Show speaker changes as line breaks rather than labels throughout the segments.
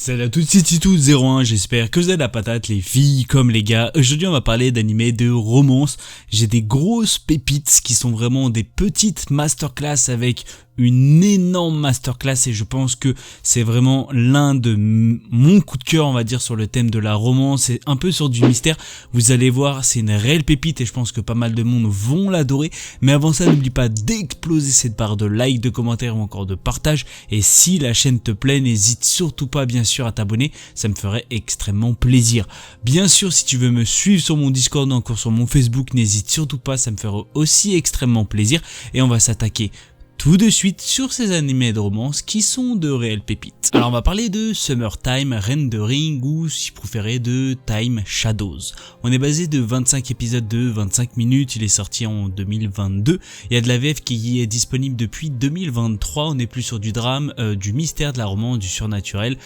Salut à tous, c'est Titou01, j'espère que vous avez la patate les filles comme les gars. Aujourd'hui on va parler d'animés de romance. J'ai des grosses pépites qui sont vraiment des petites masterclass avec une énorme masterclass et je pense que c'est vraiment l'un de mon coup de cœur, on va dire, sur le thème de la romance et un peu sur du mystère. Vous allez voir, c'est une réelle pépite et je pense que pas mal de monde vont l'adorer. Mais avant ça, n'oublie pas d'exploser cette barre de like, de commentaires ou encore de partage. Et si la chaîne te plaît, n'hésite surtout pas bien sûr à t'abonner, ça me ferait extrêmement plaisir. Bien sûr, si tu veux me suivre sur mon Discord ou encore sur mon Facebook, n'hésite surtout pas, ça me ferait aussi extrêmement plaisir. Et on va s'attaquer tout de suite sur ces animés de romance qui sont de réelles pépites. Alors on va parler de Summertime Rendering ou si vous préférez de Time Shadows. On est basé de 25 épisodes de 25 minutes, il est sorti en 2022. Il y a de la VF qui est disponible depuis 2023, on est plus sur du drame, du mystère, de la romance, du surnaturel,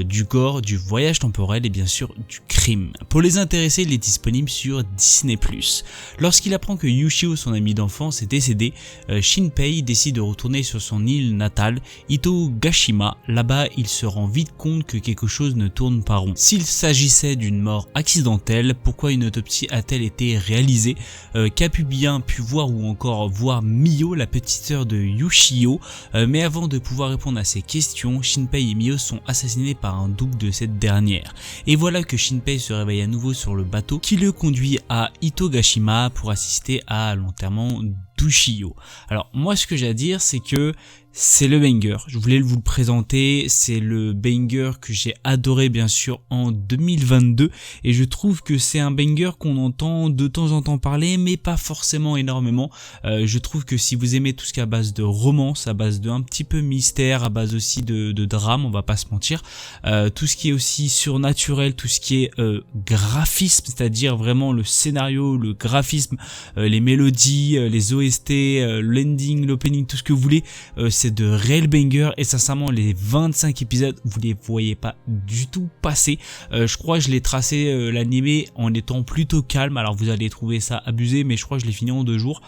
du gore, du voyage temporel et bien sûr du crime. Pour les intéressés, il est disponible sur Disney+. Lorsqu'il apprend que Yushio, son ami d'enfance, est décédé, Shinpei décide de retourner sur son île natale, Hitogashima. Là-bas, il se rend vite compte que quelque chose ne tourne pas rond. S'il s'agissait d'une mort accidentelle, pourquoi une autopsie a-t-elle été réalisée? Qu'a pu bien voir ou encore voir Mio, la petite sœur de Yushio? Mais avant de pouvoir répondre à ces questions, Shinpei et Mio sont assassinés par un double de cette dernière. Et voilà que Shinpei se réveille à nouveau sur le bateau qui le conduit à Hitogashima pour assister à l'enterrement d'Ushio. Alors moi ce que j'ai à dire c'est que c'est le banger, je voulais vous le présenter, c'est le banger que j'ai adoré bien sûr en 2022 et je trouve que c'est un banger qu'on entend de temps en temps parler mais pas forcément énormément. Je trouve que si vous aimez tout ce qui est à base de romance, à base de un petit peu mystère, à base aussi de drame, on va pas se mentir, tout ce qui est aussi surnaturel, tout ce qui est graphisme, c'est-à-dire vraiment le scénario, le graphisme, les mélodies, les OST, l'ending, l'opening, tout ce que vous voulez, c'est de réels bangers et sincèrement les 25 épisodes vous les voyez pas du tout passer. Je crois que je l'ai tracé l'animé en étant plutôt calme, alors vous allez trouver ça abusé mais je crois que je l'ai fini en 2 jours,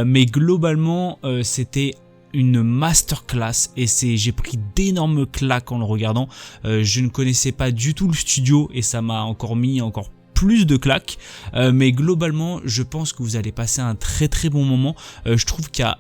mais globalement c'était une masterclass et j'ai pris d'énormes claques en le regardant. Je ne connaissais pas du tout le studio et ça m'a encore mis plus de claques, mais globalement je pense que vous allez passer un très bon moment. Je trouve qu'il y a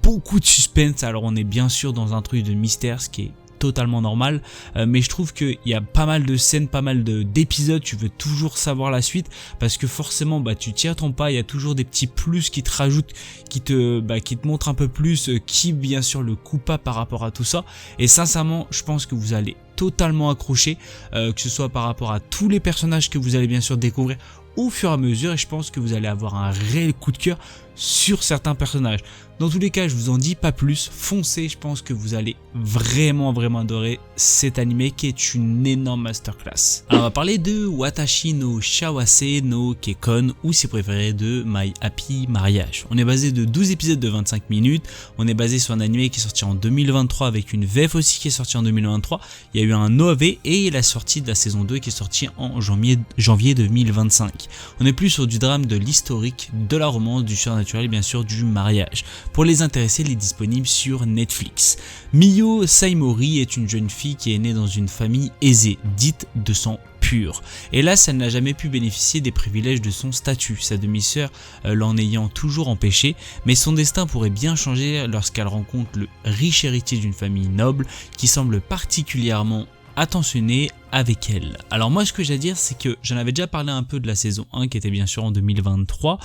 beaucoup de suspense, alors on est bien sûr dans un truc de mystère, ce qui est totalement normal, mais je trouve qu'il y a pas mal de scènes, pas mal d'épisodes, tu veux toujours savoir la suite parce que forcément tu t'y attends pas, il y a toujours des petits plus qui te rajoutent, qui te montrent un peu plus qui bien sûr le coupable par rapport à tout ça, et sincèrement je pense que vous allez totalement accrocher, que ce soit par rapport à tous les personnages que vous allez bien sûr découvrir au fur et à mesure, et je pense que vous allez avoir un réel coup de cœur sur certains personnages. Dans tous les cas, je vous en dis pas plus, foncez, je pense que vous allez vraiment adorer cet animé qui est une énorme masterclass. Alors on va parler de Watashi no Shawase no Kekkon ou si vous préférez de My Happy Marriage. On est basé de 12 épisodes de 25 minutes, on est basé sur un animé qui est sorti en 2023 avec une VF aussi qui est sortie en 2023, il y a eu un OAV et la sortie de la saison 2 qui est sortie en janvier 2025. On est plus sur du drame, de l'historique, de la romance, du surnaturel et bien sûr du mariage. Pour les intéressés, il est disponible sur Netflix. Mio Saimori est une jeune fille qui est née dans une famille aisée, dite de sang pur. Hélas, elle n'a jamais pu bénéficier des privilèges de son statut, sa demi-sœur l'en ayant toujours empêché, mais son destin pourrait bien changer lorsqu'elle rencontre le riche héritier d'une famille noble qui semble particulièrement attentionné avec elle. Alors moi ce que j'ai à dire c'est que j'en avais déjà parlé un peu de la saison 1 qui était bien sûr en 2023,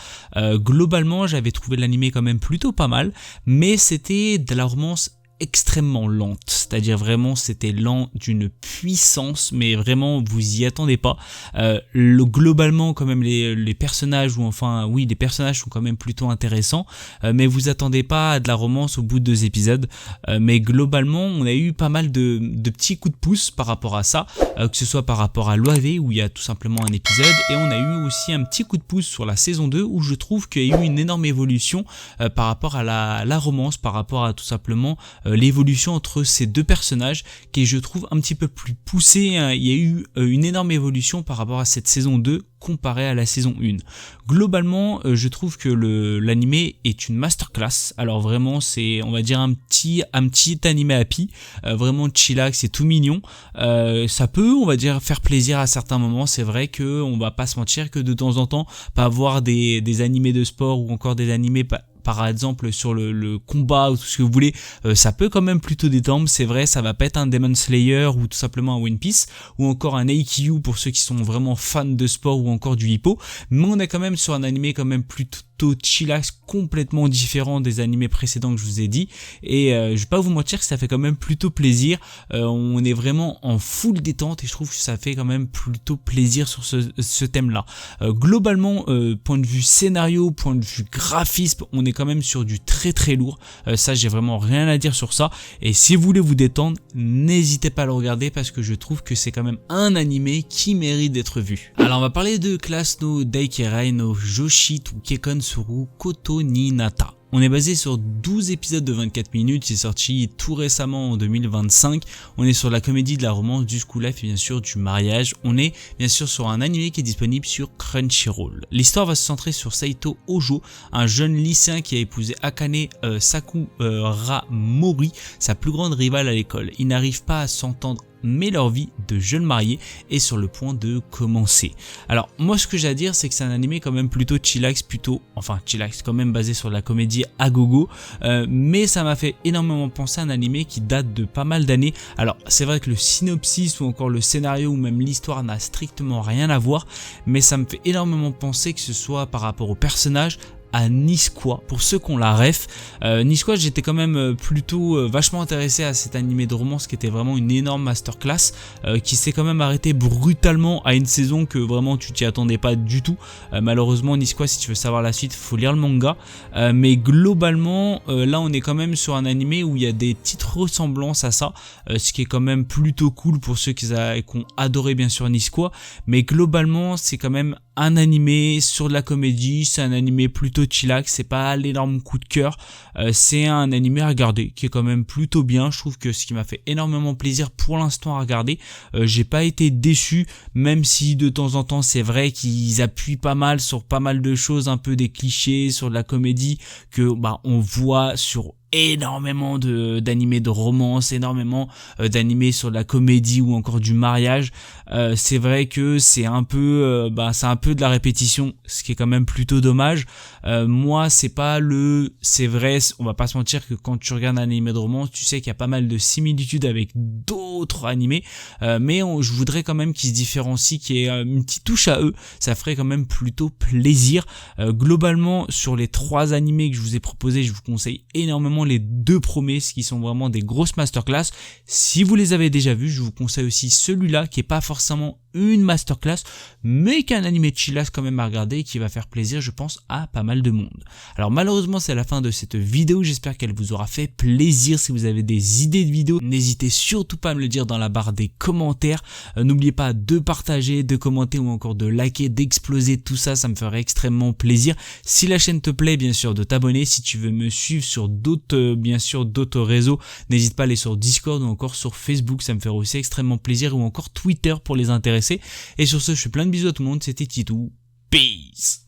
globalement j'avais trouvé l'animé quand même plutôt pas mal, mais c'était de la romance extrêmement lente, c'est-à-dire vraiment c'était lent d'une puissance, mais vraiment vous y attendez pas. Globalement quand même les personnages, ou enfin oui les personnages sont quand même plutôt intéressants, mais vous attendez pas à de la romance au bout de 2 épisodes, mais globalement on a eu pas mal de petits coups de pouce par rapport à ça, que ce soit par rapport à l'OAV où il y a tout simplement un épisode, et on a eu aussi un petit coup de pouce sur la saison 2 où je trouve qu'il y a eu une énorme évolution par rapport à la romance, par rapport à tout simplement l'évolution entre ces deux personnages qui est, je trouve, un petit peu plus poussée, hein. Il y a eu une énorme évolution par rapport à cette saison 2 comparé à la saison 1. Globalement, je trouve que l'animé est une masterclass. Alors vraiment, c'est, on va dire, un petit animé happy, vraiment chillax, c'est tout mignon. Ça peut, on va dire, faire plaisir à certains moments. C'est vrai que on va pas se mentir que de temps en temps, pas voir des animés de sport ou encore des animés par exemple sur le combat ou tout ce que vous voulez, ça peut quand même plutôt détendre. C'est vrai, ça va pas être un Demon Slayer ou tout simplement un One Piece ou encore un Aikyu pour ceux qui sont vraiment fans de sport ou encore du hippo, mais on est quand même sur un animé quand même plutôt chillax, complètement différent des animés précédents que je vous ai dit, et je vais pas vous mentir que ça fait quand même plutôt plaisir. On est vraiment en full détente et je trouve que ça fait quand même plutôt plaisir sur ce thème là. Globalement, point de vue scénario, point de vue graphisme, on est quand même sur du très très lourd. Ça, j'ai vraiment rien à dire sur ça, et si vous voulez vous détendre, n'hésitez pas à le regarder parce que je trouve que c'est quand même un animé qui mérite d'être vu. Alors on va parler de Class no Daikerai no Joshi to Kekkon Suru Koto ni Nata. On est basé sur 12 épisodes de 24 minutes, c'est sorti tout récemment en 2025. On est sur la comédie, de la romance, du school life et bien sûr du mariage. On est bien sûr sur un animé qui est disponible sur Crunchyroll. L'histoire va se centrer sur Saito Ojo, un jeune lycéen qui a épousé Akane Sakura Mori, sa plus grande rivale à l'école. Ils n'arrivent pas à s'entendre, mais leur vie de jeunes mariés est sur le point de commencer. Alors moi, ce que j'ai à dire, c'est que c'est un animé quand même plutôt chillax, chillax quand même basé sur la comédie à gogo, mais ça m'a fait énormément penser à un animé qui date de pas mal d'années. Alors c'est vrai que le synopsis ou encore le scénario ou même l'histoire n'a strictement rien à voir, mais ça me fait énormément penser, que ce soit par rapport aux personnages, à Nisqua. Pour ceux qui ont la ref, Nisqua, j'étais quand même plutôt vachement intéressé à cet animé de romance qui était vraiment une énorme masterclass, qui s'est quand même arrêté brutalement à une saison que vraiment tu t'y attendais pas du tout. Malheureusement, Nisqua, si tu veux savoir la suite, faut lire le manga, mais globalement là on est quand même sur un animé où il y a des petites ressemblances à ça, ce qui est quand même plutôt cool pour ceux qui ont adoré bien sûr Nisqua, mais globalement c'est quand même un animé sur de la comédie, c'est un animé plutôt chillax, c'est pas l'énorme coup de cœur, c'est un animé à regarder qui est quand même plutôt bien. Je trouve que ce qui m'a fait énormément plaisir pour l'instant à regarder, j'ai pas été déçu, même si de temps en temps c'est vrai qu'ils appuient pas mal sur pas mal de choses, un peu des clichés sur de la comédie que on voit sur énormément d'animés de romance, énormément d'animés sur la comédie ou encore du mariage. C'est vrai que c'est un peu de la répétition, ce qui est quand même plutôt dommage. Moi c'est vrai, on va pas se mentir que quand tu regardes un animé de romance, tu sais qu'il y a pas mal de similitudes avec d'autres animés, mais je voudrais quand même qu'ils se différencient, qu'il y ait une petite touche à eux, ça ferait quand même plutôt plaisir. Globalement, sur les 3 animés que je vous ai proposés, je vous conseille énormément les 2 premiers, qui sont vraiment des grosses masterclass. Si vous les avez déjà vus, je vous conseille aussi celui-là qui est pas forcément une masterclass, mais qui est un animé chillax quand même à regarder et qui va faire plaisir, je pense, à pas mal de monde. Alors malheureusement, c'est la fin de cette vidéo, j'espère qu'elle vous aura fait plaisir. Si vous avez des idées de vidéos, n'hésitez surtout pas à me le dire dans la barre des commentaires. N'oubliez pas de partager, de commenter ou encore de liker, d'exploser tout ça, ça me ferait extrêmement plaisir. Si la chaîne te plaît, bien sûr, de t'abonner. Si tu veux me suivre sur d'autres réseaux, n'hésite pas à aller sur Discord ou encore sur Facebook, ça me ferait aussi extrêmement plaisir, ou encore Twitter pour les intéressés. Et sur ce, je fais plein de bisous à tout le monde, c'était Titou, peace.